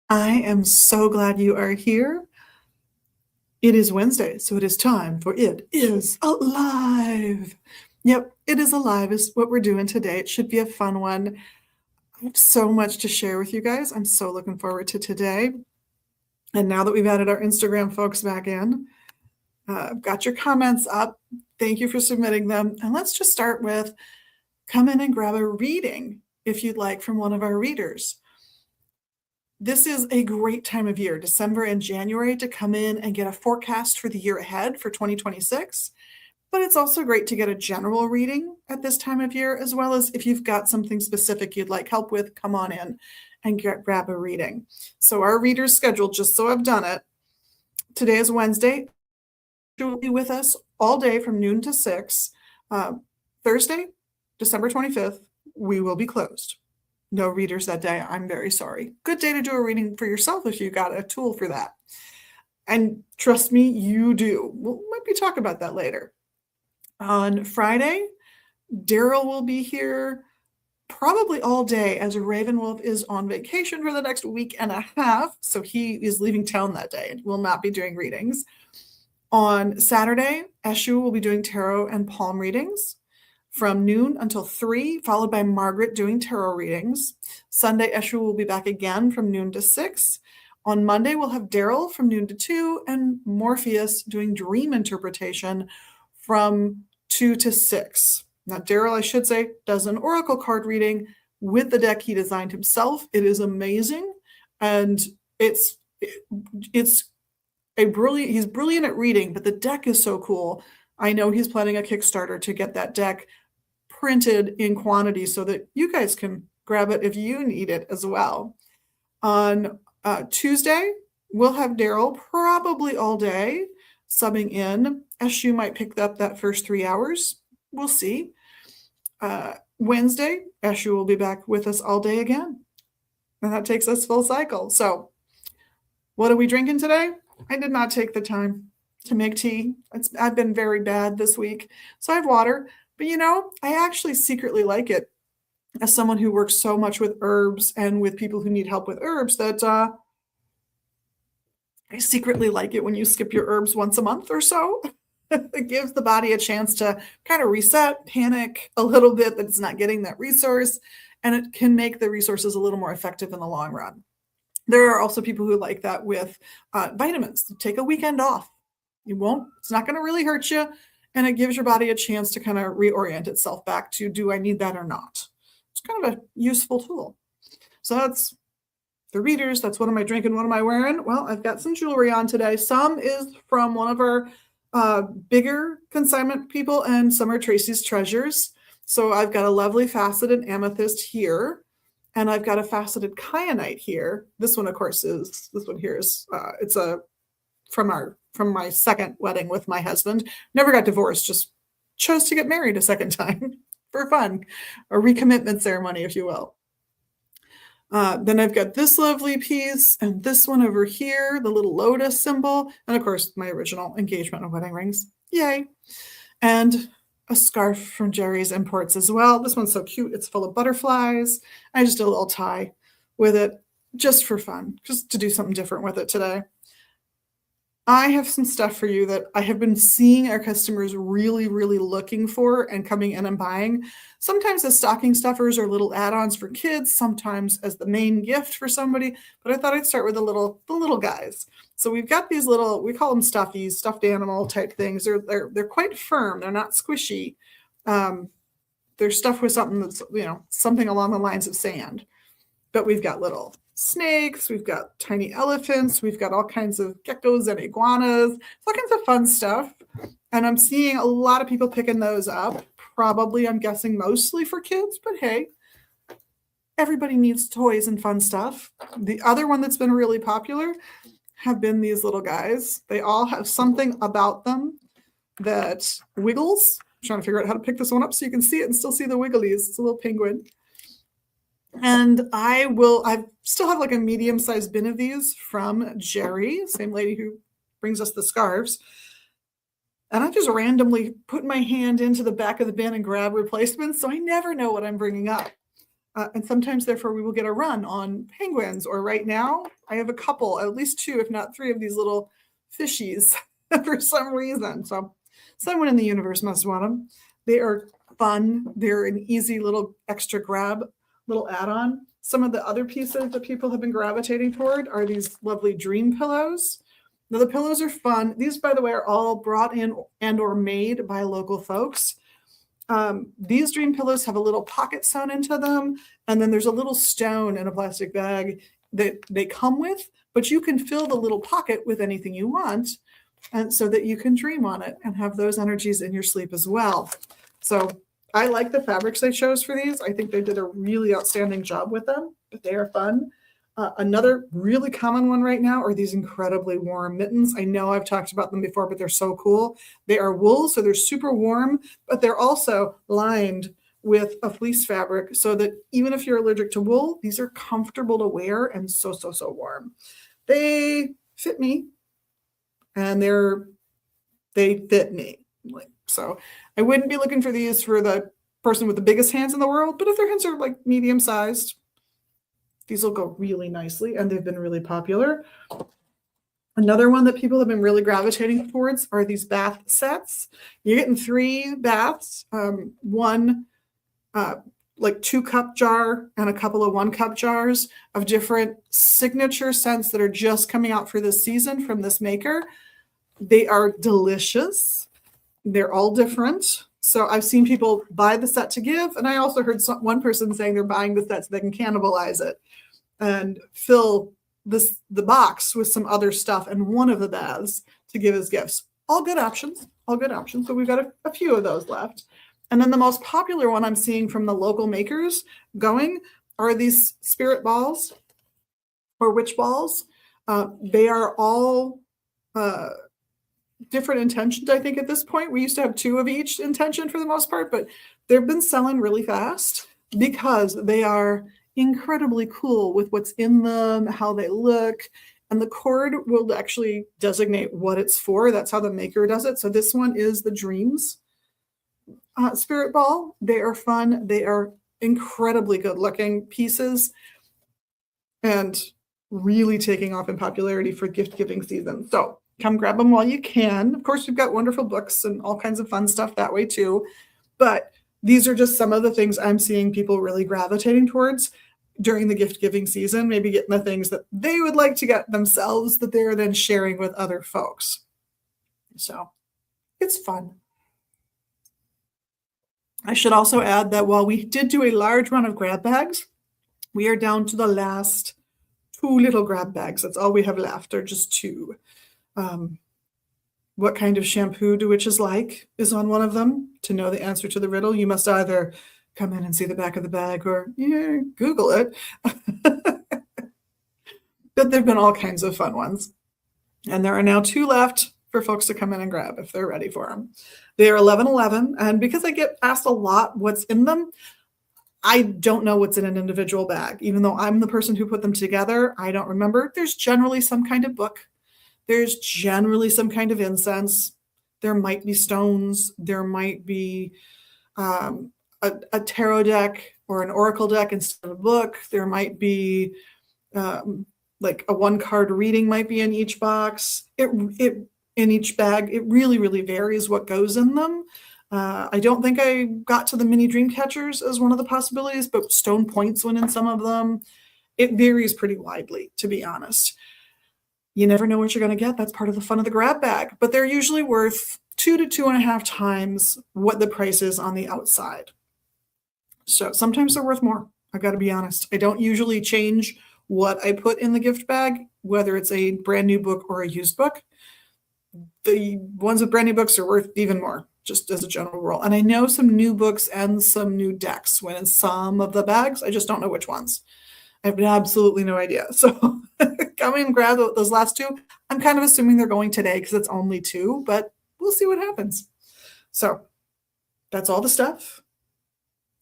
I am so glad you are here. It is Wednesday, so it is time for It Is Alive. Yep, It Is Alive is what we're doing today. It should be a fun one. I have so much to share with you guys. I'm so looking forward to today. And now that we've added our Instagram folks back in, got your comments up. Thank you for submitting them. And let's just start with come in and grab a reading if you'd like from one of our readers. This is a great time of year, December and January, to come in and get a forecast for the year ahead for 2026. But it's also great to get a general reading at this time of year, as well as if you've got something specific you'd like help with, come on in and grab a reading. So our reader's scheduled, just so I've done it. Today is Wednesday. She will be with us all day from noon to 6. Thursday, December 25th, we will be closed. No readers that day. I'm very sorry. Good day to do a reading for yourself if you got a tool for that. And trust me, you do. We'll might be talking about that later. On Friday, Daryl will be here probably all day as Ravenwolf is on vacation for the next week and a half. So he is leaving town that day and will not be doing readings. On Saturday, Eshu will be doing tarot and palm readings from noon until 3, followed by Margaret doing tarot readings. Sunday, Eshu will be back again from noon to 6. On Monday, we'll have Daryl from noon to 2 and Morpheus doing dream interpretation from 2 to 6. Now, Daryl, I should say, does an oracle card reading with the deck he designed himself. It is amazing, and it's he's brilliant at reading, but the deck is so cool. I know he's planning a Kickstarter to get that deck printed in quantity so that you guys can grab it if you need it as well. On Tuesday, we'll have Daryl probably all day subbing in. Eshu might pick up that first 3 hours. We'll see. Wednesday, Eshu will be back with us all day again. And that takes us full cycle. So what are we drinking today? I did not take the time to make tea. I've been very bad this week. So I have water. But I actually secretly like it as someone who works so much with herbs and with people who need help with herbs that I secretly like it when you skip your herbs once a month or so. It gives the body a chance to kind of reset, panic a little bit that it's not getting that resource, and it can make the resources a little more effective in the long run. There are also people who like that with vitamins. Take a weekend off. It's not going to really hurt you. And it gives your body a chance to kind of reorient itself back to, do I need that or not? It's kind of a useful tool. So that's the readers. That's what am I drinking? What am I wearing? Well, I've got some jewelry on today. Some is from one of our bigger consignment people, and some are Tracy's treasures. So I've got a lovely faceted amethyst here, and I've got a faceted kyanite here. This one, of course, it's from my second wedding with my husband. Never got divorced, just chose to get married a second time for fun, a recommitment ceremony, if you will. Then I've got this lovely piece and this one over here, the little lotus symbol, and of course my original engagement and wedding rings. Yay. And a scarf from Jerry's Imports as well. This one's so cute. It's full of butterflies. I just did a little tie with it just for fun, just to do something different with it today. I have some stuff for you that I have been seeing our customers really, really looking for and coming in and buying. Sometimes as stocking stuffers or little add-ons for kids, sometimes as the main gift for somebody. But I thought I'd start with the little guys. So we've got these little, we call them stuffies, stuffed animal type things. They're quite firm. They're not squishy. They're stuffed with something that's, something along the lines of sand. But we've got little snakes, we've got tiny elephants, we've got all kinds of geckos and iguanas, all kinds of fun stuff. And I'm seeing a lot of people picking those up. Probably, I'm guessing, mostly for kids, but hey, everybody needs toys and fun stuff. The other one that's been really popular have been these little guys. They all have something about them that wiggles. I'm trying to figure out how to pick this one up so you can see it and still see the wigglies. It's a little penguin. And I still have like a medium-sized bin of these from Jerry, same lady who brings us the scarves. And I just randomly put my hand into the back of the bin and grab replacements, so I never know what I'm bringing up. And sometimes, therefore, we will get a run on penguins. Or right now, I have a couple, at least two, if not three, of these little fishies for some reason. So someone in the universe must want them. They are fun. They're an easy little extra grab, little add-on. Some of the other pieces that people have been gravitating toward are these lovely dream pillows. Now, the pillows are fun. These, by the way, are all brought in and or made by local folks. These dream pillows have a little pocket sewn into them, and then there's a little stone in a plastic bag that they come with, but you can fill the little pocket with anything you want, and so that you can dream on it and have those energies in your sleep as well. So I like the fabrics they chose for these. I think they did a really outstanding job with them, but they are fun. Another really common one right now are these incredibly warm mittens. I know I've talked about them before, but they're so cool. They are wool, so they're super warm, but they're also lined with a fleece fabric so that even if you're allergic to wool, these are comfortable to wear and so warm. They fit me, and they fit me. So I wouldn't be looking for these for the person with the biggest hands in the world, but if their hands are like medium sized, these will go really nicely, and they've been really popular. Another one that people have been really gravitating towards are these bath sets. You're getting 3 baths, one like 2-cup jar and a couple of 1-cup jars of different signature scents that are just coming out for this season from this maker. They are delicious. They're all different. So I've seen people buy the set to give, and I also heard one person saying they're buying the set so they can cannibalize it and fill the box with some other stuff and one of the baths to give as gifts. All good options, all good options. So we've got a few of those left. And then the most popular one I'm seeing from the local makers going are these spirit balls or witch balls. They are all different intentions, I think, at this point. We used to have 2 of each intention for the most part, but they've been selling really fast because they are incredibly cool with what's in them, how they look, and the cord will actually designate what it's for. That's how the maker does it. So this one is the Dreams spirit ball. They are fun. They are incredibly good looking pieces and really taking off in popularity for gift giving season. So come grab them while you can. Of course, we've got wonderful books and all kinds of fun stuff that way too. But these are just some of the things I'm seeing people really gravitating towards during the gift giving season, maybe getting the things that they would like to get themselves that they're then sharing with other folks. So it's fun. I should also add that while we did do a large run of grab bags, we are down to the last 2 little grab bags. That's all we have left, are just 2. What kind of shampoo do witches like is on one of them. To know the answer to the riddle, you must either come in and see the back of the bag or Google it. But there've been all kinds of fun ones. And there are now 2 left for folks to come in and grab if they're ready for them. They are 11.11, and because I get asked a lot what's in them, I don't know what's in an individual bag. Even though I'm the person who put them together, I don't remember. There's generally some kind of book. There's generally some kind of incense. There might be stones. There might be a tarot deck or an oracle deck instead of a book. There might be like a 1-card reading might be in each box. In each bag, it really, really varies what goes in them. I don't think I got to the mini dream catchers as one of the possibilities, but stone points went in some of them. It varies pretty widely, to be honest. You never know what you're going to get. That's part of the fun of the grab bag, but they're usually worth 2 to 2.5 times what the price is on the outside. So sometimes they're worth more. I've got to be honest. I don't usually change what I put in the gift bag, whether it's a brand new book or a used book. The ones with brand new books are worth even more, just as a general rule. And I know some new books and some new decks went in some of the bags. I just don't know which ones. I have absolutely no idea. So come in and grab those last 2. I'm kind of assuming they're going today because it's only 2, but we'll see what happens. So that's all the stuff.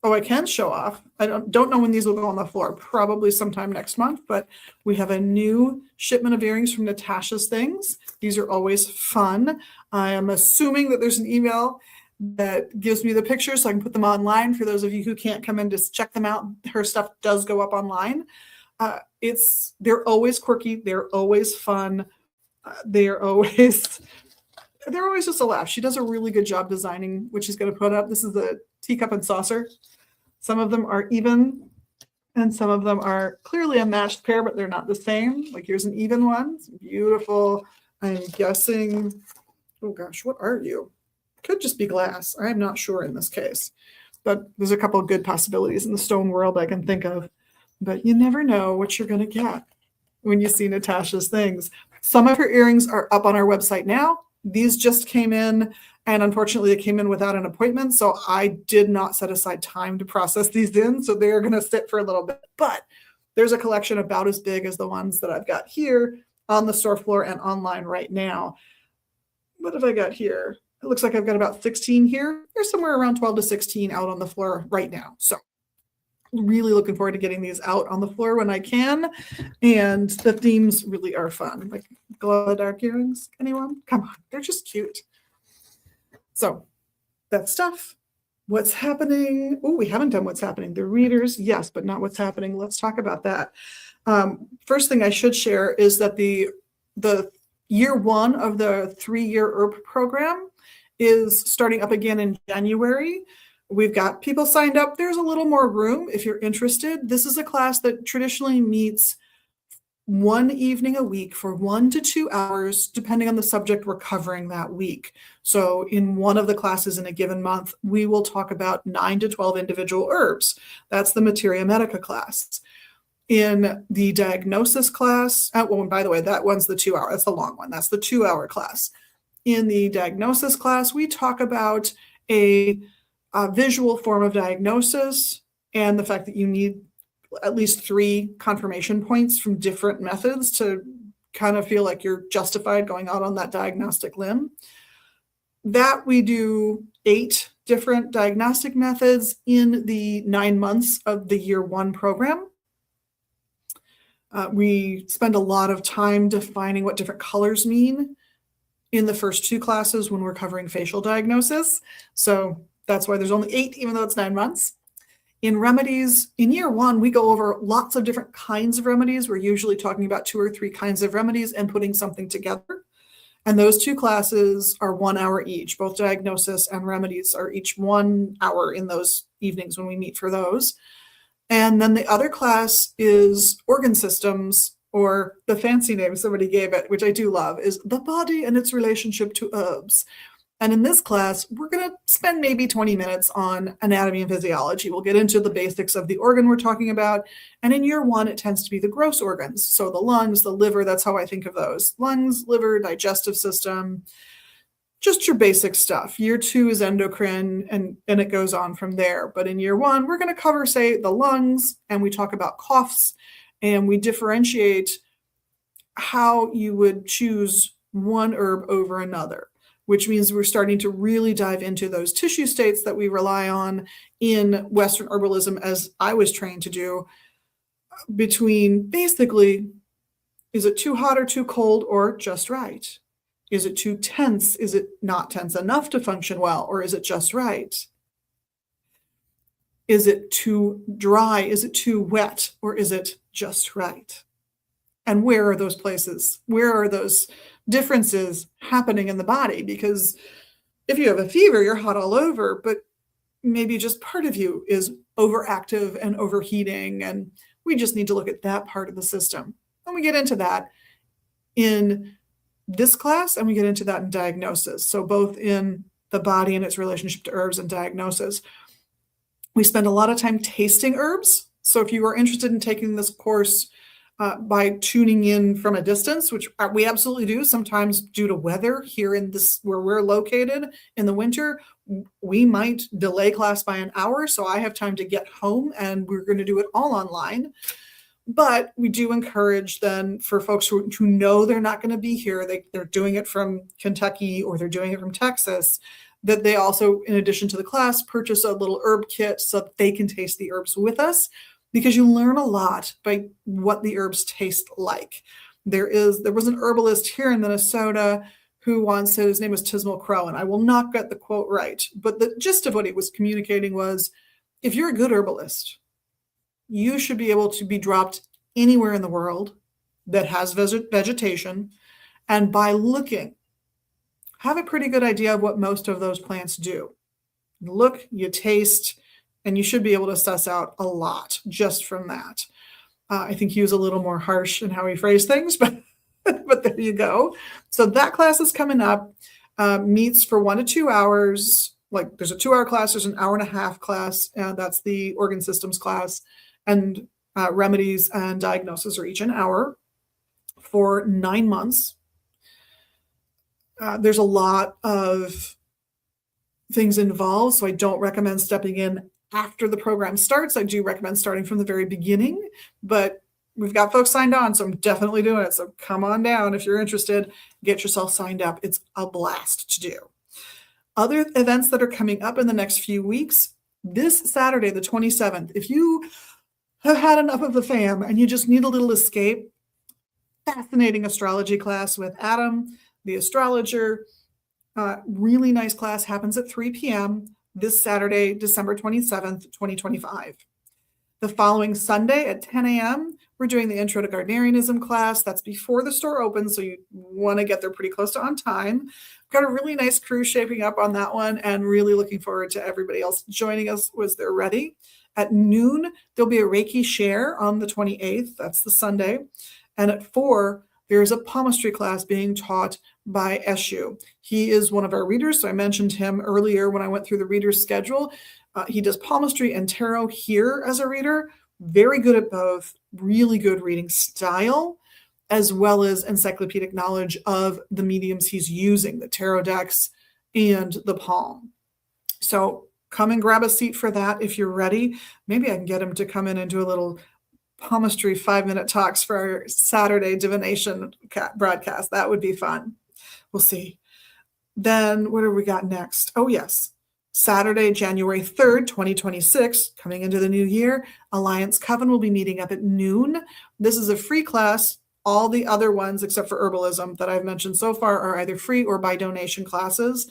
Oh, I can show off. I don't know when these will go on the floor, probably sometime next month, but we have a new shipment of earrings from Natasha's Things. These are always fun. I am assuming that there's an email that gives me the pictures so I can put them online. For those of you who can't come in to check them out, her stuff does go up online. They're always quirky. They're always fun. They're always just a laugh. She does a really good job designing what she's going to put up. This is the teacup and saucer. Some of them are even, and some of them are clearly a matched pair, but they're not the same. Like here's an even one. It's beautiful. I'm guessing, oh gosh, what are you? Could just be glass. I'm not sure in this case, but there's a couple of good possibilities in the stone world I can think of. But you never know what you're going to get when you see Natasha's things. Some of her earrings are up on our website now. These just came in, and unfortunately, they came in without an appointment, so I did not set aside time to process these in, so they're going to sit for a little bit. But there's a collection about as big as the ones that I've got here on the store floor and online right now. What have I got here? It looks like I've got about 16 here. There's somewhere around 12 to 16 out on the floor right now. So really looking forward to getting these out on the floor when I can. And the themes really are fun. Like glow in the dark earrings. Anyone? Come on. They're just cute. So that stuff. What's happening? Oh, we haven't done what's happening. The readers, yes, but not what's happening. Let's talk about that. First thing I should share is that the year one of the 3-year herb program is starting up again in January. We've got people signed up. There's a little more room if you're interested. This is a class that traditionally meets one evening a week for 1 to 2 hours, depending on the subject we're covering that week. So in one of the classes in a given month, we will talk about 9 to 12 individual herbs. That's the Materia Medica class. In the diagnosis class, and by the way, that one's the 2 hour. That's the long one. That's the 2-hour class. In the diagnosis class, we talk about a visual form of diagnosis and the fact that you need at least 3 confirmation points from different methods to kind of feel like you're justified going out on that diagnostic limb. That we do 8 different diagnostic methods in the 9 months of the year 1 program. We spend a lot of time defining what different colors mean in the first 2 classes when we're covering facial diagnosis. So that's why there's only 8, even though it's 9 months. In remedies, in year 1, we go over lots of different kinds of remedies. We're usually talking about 2 or 3 kinds of remedies and putting something together. And those 2 classes are 1 hour each. Both diagnosis and remedies are each 1 hour in those evenings when we meet for those. And then the other class is organ systems, or the fancy name somebody gave it, which I do love, is the body and its relationship to herbs. And in this class, we're going to spend maybe 20 minutes on anatomy and physiology. We'll get into the basics of the organ we're talking about. And in year 1, it tends to be the gross organs. So the lungs, the liver, that's how I think of those. Lungs, liver, digestive system, just your basic stuff. Year 2 is endocrine, and it goes on from there. But in year 1, we're going to cover, say, the lungs, and we talk about coughs, and we differentiate how you would choose one herb over another, which means we're starting to really dive into those tissue states that we rely on in Western herbalism, as I was trained to do, between basically, is it too hot or too cold or just right? Is it too tense? Is it not tense enough to function well, or is it just right? Is it too dry? Is it too wet, or is it just right? And where are those places? Where are those differences happening in the body? Because if you have a fever, you're hot all over, but maybe just part of you is overactive and overheating, and we just need to look at that part of the system. And we get into that in this class, and we get into that in diagnosis. So both in the body and its relationship to herbs and diagnosis. We spend a lot of time tasting herbs. So if you are interested in taking this course by tuning in from a distance, which we absolutely do, sometimes due to weather here in this, where we're located in the winter, we might delay class by an hour. So I have time to get home, and we're going to do it all online. But we do encourage then for folks who know they're not going to be here, they're doing it from Kentucky or they're doing it from Texas, that they also, in addition to the class, purchase a little herb kit so that they can taste the herbs with us, because you learn a lot by what the herbs taste like. There was an herbalist here in Minnesota who once said, his name was Tismal Crow, and I will not get the quote right, but the gist of what he was communicating was, if you're a good herbalist, you should be able to be dropped anywhere in the world that has vegetation, and by looking, have a pretty good idea of what most of those plants do. You look, you taste, and you should be able to suss out a lot just from that. I think he was a little more harsh in how he phrased things, but but there you go. So that class is coming up, meets for 1 to 2 hours. Like there's a 2-hour class, there's an hour and a half class, and that's the organ systems class, and remedies and diagnosis are each an hour for 9 months. There's a lot of things involved, so I don't recommend stepping in after the program starts. I do recommend starting from the very beginning, but we've got folks signed on, so I'm definitely doing it. So come on down if you're interested, get yourself signed up. It's a blast to do. Other events that are coming up in the next few weeks, this Saturday, the 27th, if you have had enough of the fam and you just need a little escape, fascinating astrology class with Adam, the astrologer. Really nice class, happens at 3 p.m. this Saturday, December 27th, 2025. The following Sunday at 10 a.m., we're doing the Intro to Gardnerianism class. That's before the store opens, so you want to get there pretty close to on time. Got a really nice crew shaping up on that one, and really looking forward to everybody else joining us as they're ready. At noon, there'll be a Reiki share on the 28th. That's the Sunday. And at 4, there's a palmistry class being taught by Eshu. He is one of our readers, so I mentioned him earlier when I went through the reader's schedule. He does palmistry and tarot here as a reader. Very good at both. Really good reading style, as well as encyclopedic knowledge of the mediums he's using, the tarot decks and the palm. So come and grab a seat for that if you're ready. Maybe I can get him to come in and do a little palmistry 5-minute talks for our Saturday divination broadcast. That would be fun. We'll see. Then what have we got next? Oh, yes. Saturday, January 3rd, 2026, coming into the new year, Alliance Coven will be meeting up at noon. This is a free class. All the other ones, except for herbalism that I've mentioned so far, are either free or by donation classes.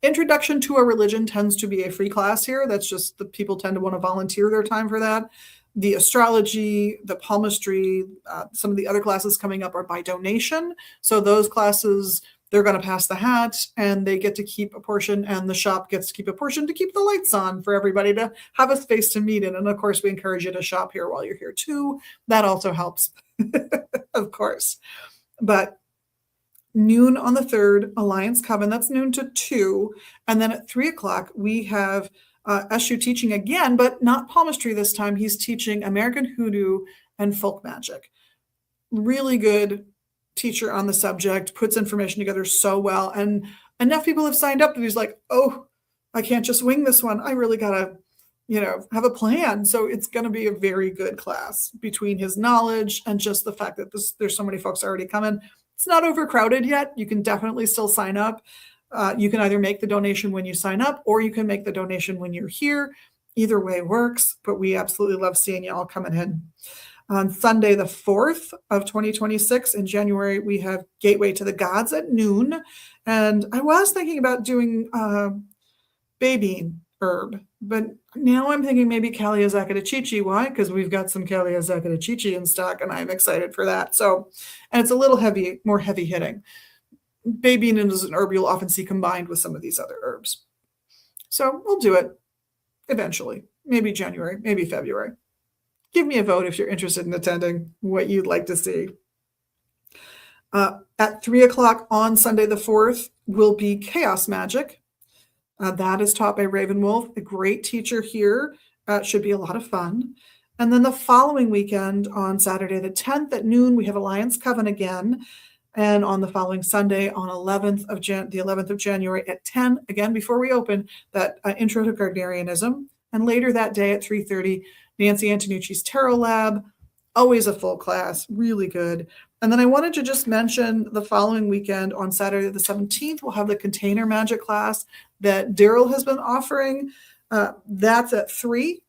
Introduction to a Religion tends to be a free class here. That's just the people tend to want to volunteer their time for that. The astrology, the palmistry, some of the other classes coming up are by donation. So those classes, they're going to pass the hat and they get to keep a portion, and the shop gets to keep a portion to keep the lights on for everybody to have a space to meet in. And of course, we encourage you to shop here while you're here too. That also helps, of course. But noon on the 3rd, Alliance Coven, that's noon to 2. And then at 3 o'clock, we have Eshu teaching again, but not palmistry this time. He's teaching American Hoodoo and folk magic. Really good teacher on the subject, puts information together so well. And enough people have signed up that he's like, oh, I can't just wing this one. I really got to, have a plan. So it's going to be a very good class between his knowledge and just the fact that there's so many folks already coming. It's not overcrowded yet. You can definitely still sign up. You can either make the donation when you sign up, or you can make the donation when you're here. Either way works, but we absolutely love seeing you all coming in. On Sunday, the 4th of 2026 in January, we have Gateway to the Gods at noon. And I was thinking about doing Baybean herb, but now I'm thinking maybe Calea Zakatachichi. Why? Because we've got some Calea Zakatachichi in stock, and I'm excited for that. So, and it's a little heavy, more heavy hitting. Baybean is an herb you'll often see combined with some of these other herbs. So we'll do it eventually, maybe January, maybe February. Give me a vote if you're interested in attending, what you'd like to see. At 3 o'clock on Sunday the 4th will be Chaos Magic. That is taught by Raven Wolf, a great teacher here. Should be a lot of fun. And then the following weekend on Saturday the 10th at noon, we have Alliance Coven again. And on the following Sunday on the 11th of January at 10, again, before we open, that Intro to Gardnerianism. And later that day at 3:30, Nancy Antonucci's Tarot Lab. Always a full class, really good. And then I wanted to just mention the following weekend on Saturday the 17th, we'll have the Container Magic class that Daryl has been offering. That's at 3.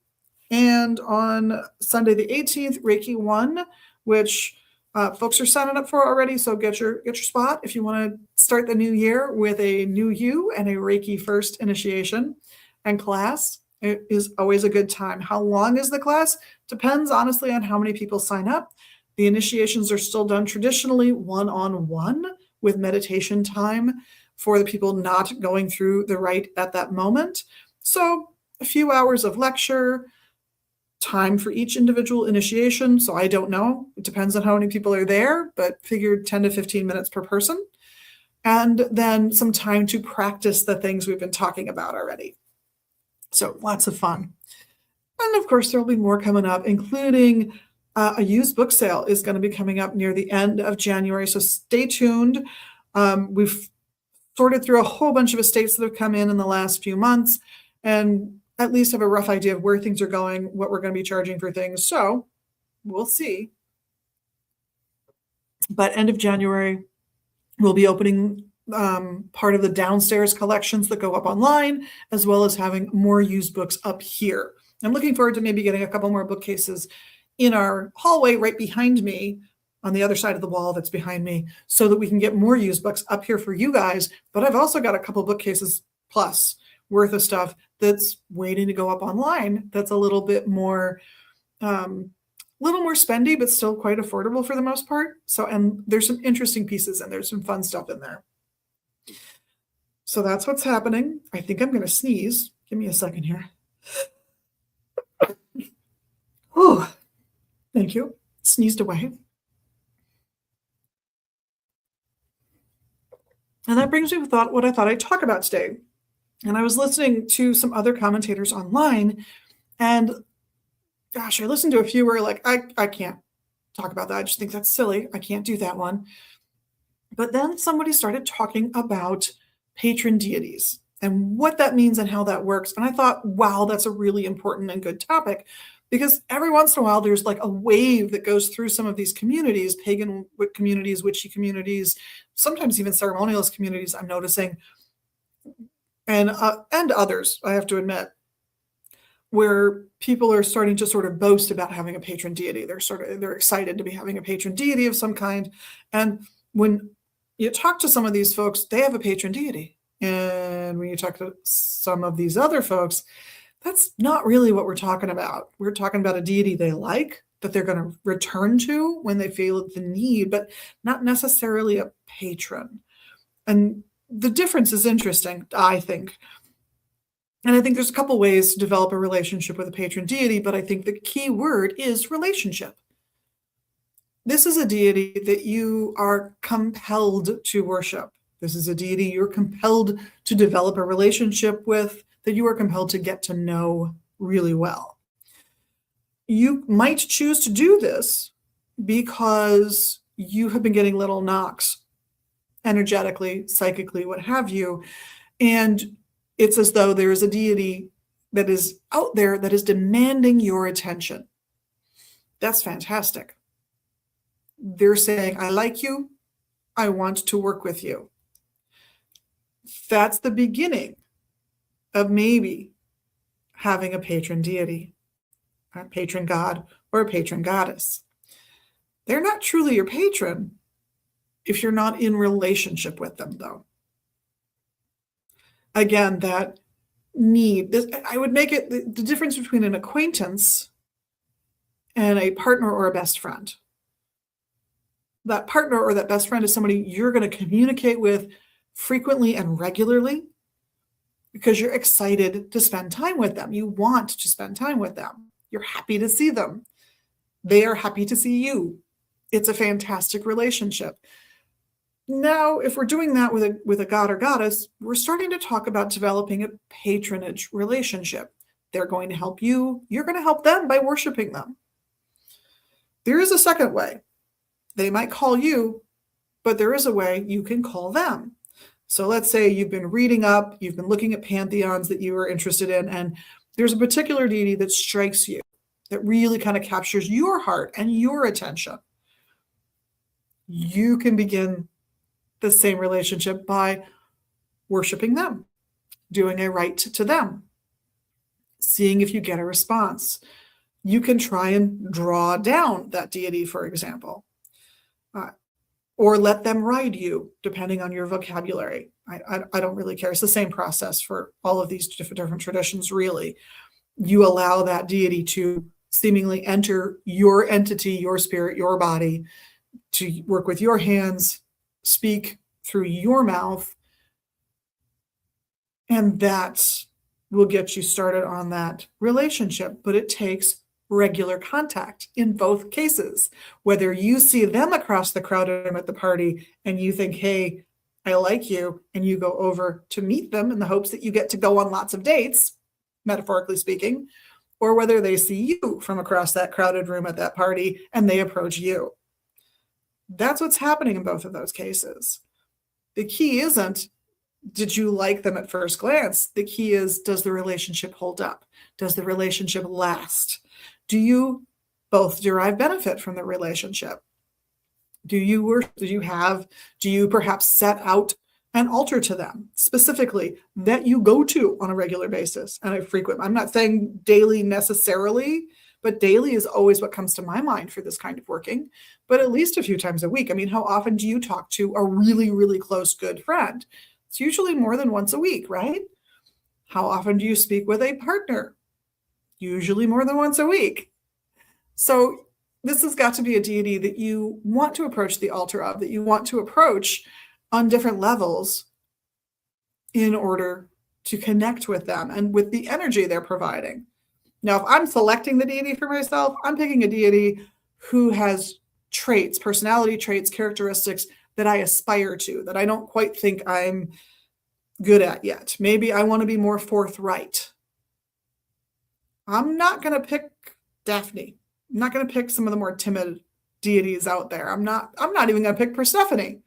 And on Sunday the 18th, Reiki 1, which Folks are signing up for it already, so get your spot if you want to start the new year with a new you and a Reiki first initiation and class. It is always a good time. How long is the class? Depends honestly on how many people sign up. The initiations are still done traditionally one-on-one with meditation time for the people not going through the rite at that moment. So a few hours of lecture, time for each individual initiation. So I don't know. It depends on how many people are there, but figured 10 to 15 minutes per person. And then some time to practice the things we've been talking about already. So lots of fun. And of course, there'll be more coming up, including a used book sale is going to be coming up near the end of January. So stay tuned. We've sorted through a whole bunch of estates that have come in the last few months and at least have a rough idea of where things are going, what we're going to be charging for things. So we'll see. But end of January, we'll be opening part of the downstairs collections that go up online, as well as having more used books up here. I'm looking forward to maybe getting a couple more bookcases in our hallway right behind me on the other side of the wall that's behind me so that we can get more used books up here for you guys. But I've also got a couple bookcases plus worth of stuff that's waiting to go up online. That's a little bit more, spendy, but still quite affordable for the most part. So, and there's some interesting pieces and there's some fun stuff in there. So that's what's happening. I think I'm going to sneeze. Give me a second here. Oh, thank you. Sneezed away. And that brings me with what I thought I'd talk about today. And I was listening to some other commentators online, and gosh, I listened to a few where like, I can't talk about that. I just think that's silly. I can't do that one. But then somebody started talking about patron deities and what that means and how that works. And I thought, wow, that's a really important and good topic, because every once in a while there's like a wave that goes through some of these communities, pagan communities, witchy communities, sometimes even ceremonialist communities, I'm noticing, and others, I have to admit, where people are starting to sort of boast about having a patron deity. They're excited to be having a patron deity of some kind. And when you talk to some of these folks, they have a patron deity. And when you talk to some of these other folks, that's not really what we're talking about. We're talking about a deity they like, that they're going to return to when they feel the need, but not necessarily a patron. And the difference is interesting, I think. And I think there's a couple ways to develop a relationship with a patron deity, but I think the key word is relationship. This is a deity that you are compelled to worship. This is a deity you're compelled to develop a relationship with, that you are compelled to get to know really well. You might choose to do this because you have been getting little knocks energetically, psychically, what have you, and it's as though there is a deity that is out there that is demanding your attention. That's fantastic. They're saying, I like you. I want to work with you. That's the beginning of maybe having a patron deity, a patron god, or a patron goddess. They're not truly your patron if you're not in relationship with them, though. Again, that need, I would make it the difference between an acquaintance and a partner or a best friend. That partner or that best friend is somebody you're going to communicate with frequently and regularly because you're excited to spend time with them. You want to spend time with them. You're happy to see them. They are happy to see you. It's a fantastic relationship. Now, if we're doing that with a god or goddess, we're starting to talk about developing a patronage relationship. They're going to help you. You're going to help them by worshiping them. There is a second way. They might call you, but there is a way you can call them. So let's say you've been reading up, you've been looking at pantheons that you are interested in, and there's a particular deity that strikes you, that really kind of captures your heart and your attention. You can begin the same relationship by worshiping them, doing a rite to them, seeing if you get a response. You can try and draw down that deity, for example. uh, or let them ride you, depending on your vocabulary. I don't really care. It's the same process for all of these different traditions, really. You allow that deity to seemingly enter your entity, your spirit, your body, to work with your hands, speak through your mouth, and that will get you started on that relationship. But it takes regular contact in both cases. Whether you see them across the crowded room at the party and you think, hey, I like you, and you go over to meet them in the hopes that you get to go on lots of dates, metaphorically speaking, or whether they see you from across that crowded room at that party and they approach you. That's what's happening in both of those cases. The key isn't, did you like them at first glance? The key is, does the relationship hold up? Does the relationship last? Do you both derive benefit from the relationship? Do you perhaps set out an altar to them specifically that you go to on a regular basis and a frequent? I'm not saying daily necessarily, but daily is always what comes to my mind for this kind of working, but at least a few times a week. I mean, how often do you talk to a really, really close, good friend? It's usually more than once a week, right? How often do you speak with a partner? Usually more than once a week. So this has got to be a deity that you want to approach the altar of, that you want to approach on different levels in order to connect with them and with the energy they're providing. Now, if I'm selecting the deity for myself, I'm picking a deity who has traits, personality traits, characteristics that I aspire to, that I don't quite think I'm good at yet. Maybe I want to be more forthright. I'm not going to pick Daphne. I'm not going to pick some of the more timid deities out there. I'm not even going to pick Persephone.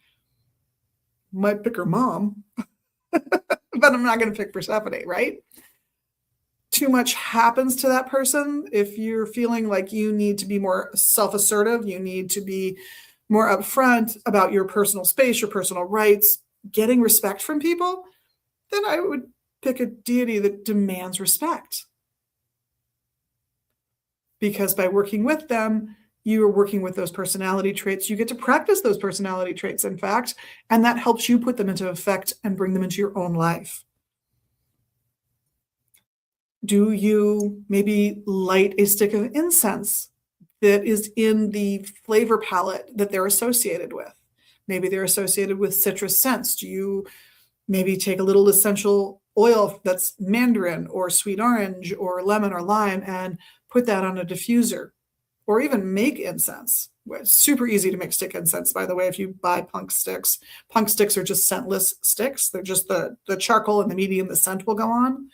Might pick her mom, but I'm not going to pick Persephone, right? Too much happens to that person. If you're feeling like you need to be more self-assertive, you need to be more upfront about your personal space, your personal rights, getting respect from people, then I would pick a deity that demands respect. Because by working with them, you are working with those personality traits. You get to practice those personality traits, in fact, and that helps you put them into effect and bring them into your own life. Do you maybe light a stick of incense that is in the flavor palette that they're associated with? Maybe they're associated with citrus scents. Do you maybe take a little essential oil that's mandarin or sweet orange or lemon or lime and put that on a diffuser? Or even make incense. It's super easy to make stick incense, by the way, if you buy punk sticks. Punk sticks are just scentless sticks. They're just the charcoal and the medium, the scent will go on.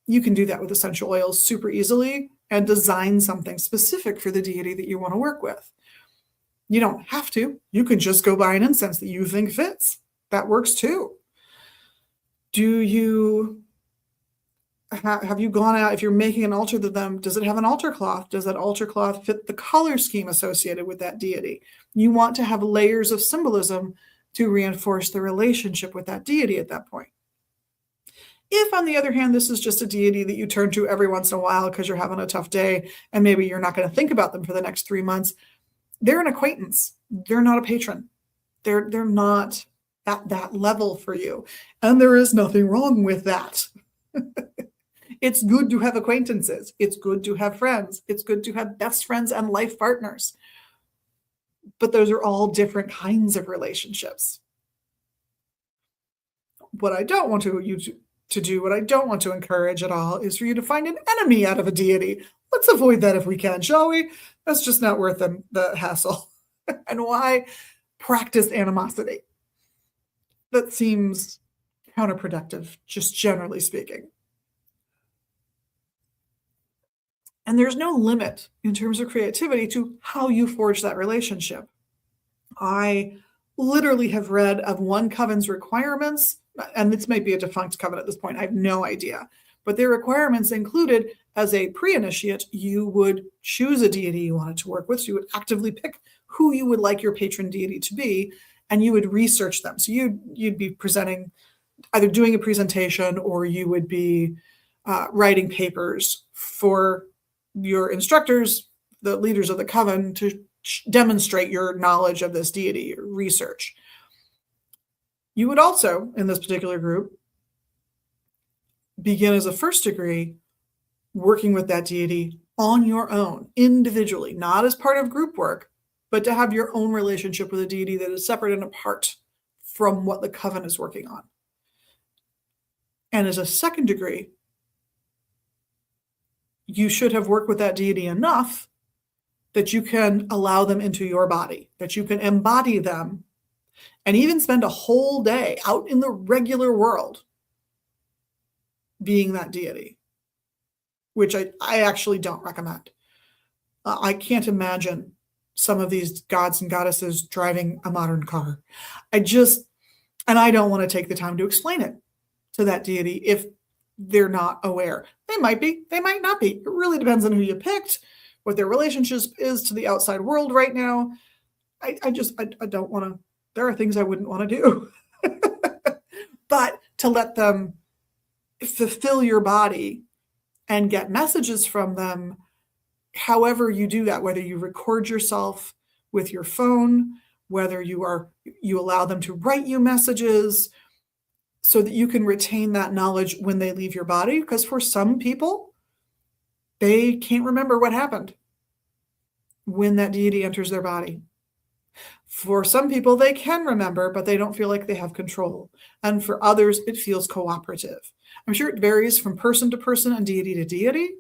You can do that with essential oils super easily and design something specific for the deity that you want to work with. You don't have to. You can just go buy an incense that you think fits. That works too. Do you have you gone out, if you're making an altar to them, does it have an altar cloth? Does that altar cloth fit the color scheme associated with that deity? You want to have layers of symbolism to reinforce the relationship with that deity at that point. If, on the other hand, this is just a deity that you turn to every once in a while because you're having a tough day and maybe you're not going to think about them for the next 3 months, they're an acquaintance. They're not a patron. They're not at that level for you. And there is nothing wrong with that. It's good to have acquaintances. It's good to have friends. It's good to have best friends and life partners. But those are all different kinds of relationships. What I don't want you to do, what I don't want to encourage at all, is for you to find an enemy out of a deity. Let's avoid that if we can, shall we? That's just not worth the hassle. And why practice animosity? That seems counterproductive, just generally speaking. And there's no limit in terms of creativity to how you forge that relationship. I literally have read of one coven's requirements, and this might be a defunct coven at this point, I have no idea, but their requirements included, as a pre-initiate, you would choose a deity you wanted to work with, so you would actively pick who you would like your patron deity to be, and you would research them. So you'd be presenting, either doing a presentation, or you would be writing papers for your instructors, the leaders of the coven to demonstrate your knowledge of this deity or research. You would also, in this particular group, begin as a first degree working with that deity on your own, individually, not as part of group work, but to have your own relationship with a deity that is separate and apart from what the coven is working on. And as a second degree, you should have worked with that deity enough that you can allow them into your body, that you can embody them, and even spend a whole day out in the regular world being that deity, which I actually don't recommend. I can't imagine some of these gods and goddesses driving a modern car. And I don't want to take the time to explain it to that deity if they're not aware. They might be, they might not be. It really depends on who you picked, what their relationship is to the outside world right now. I don't want to, there are things I wouldn't want to do. But to let them fulfill your body and get messages from them, however you do that, whether you record yourself with your phone, whether you allow them to write you messages so that you can retain that knowledge when they leave your body. Because for some people, they can't remember what happened when that deity enters their body. For some people, they can remember, but they don't feel like they have control. And for others, it feels cooperative. I'm sure it varies from person to person and deity to deity.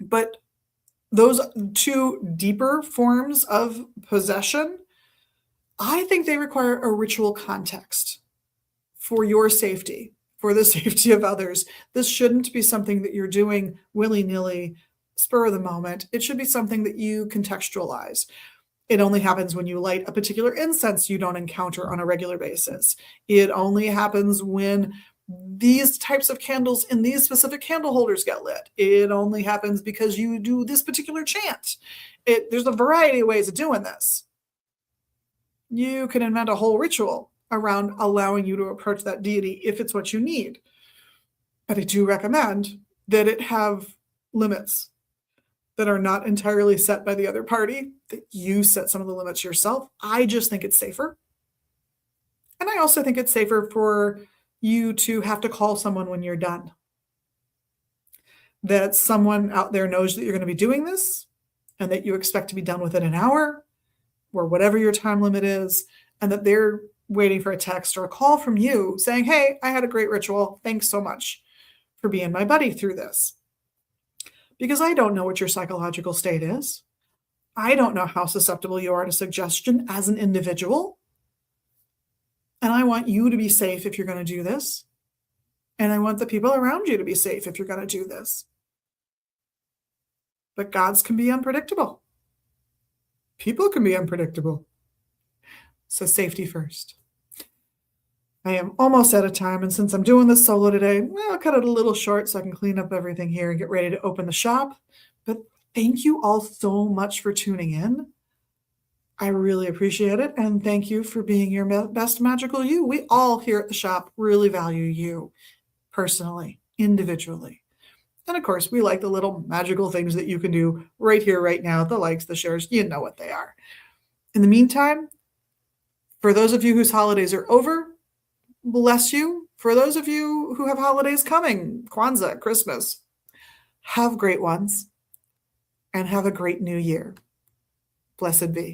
But those two deeper forms of possession, I think they require a ritual context for your safety, for the safety of others. This shouldn't be something that you're doing willy-nilly, spur of the moment. It should be something that you contextualize. It only happens when you light a particular incense you don't encounter on a regular basis. It only happens when these types of candles in these specific candle holders get lit. It only happens because you do this particular chant. There's a variety of ways of doing this. You can invent a whole ritual around allowing you to approach that deity if it's what you need. But I do recommend that it have limits that are not entirely set by the other party, that you set some of the limits yourself. I just think it's safer. And I also think it's safer for you to have to call someone when you're done. That someone out there knows that you're going to be doing this and that you expect to be done within an hour or whatever your time limit is, and that they're waiting for a text or a call from you saying, hey, I had a great ritual. Thanks so much for being my buddy through this. Because I don't know what your psychological state is. I don't know how susceptible you are to suggestion as an individual. And I want you to be safe if you're going to do this. And I want the people around you to be safe if you're going to do this. But gods can be unpredictable. People can be unpredictable. So safety first. I am almost out of time, and since I'm doing this solo today, I'll cut it a little short so I can clean up everything here and get ready to open the shop. But thank you all so much for tuning in. I really appreciate it, and thank you for being your best magical you. We all here at the shop really value you personally, individually. And of course, we like the little magical things that you can do right here, right now, the likes, the shares, you know what they are. In the meantime, for those of you whose holidays are over, bless you. For those of you who have holidays coming, Kwanzaa, Christmas, have great ones and have a great new year. Blessed be.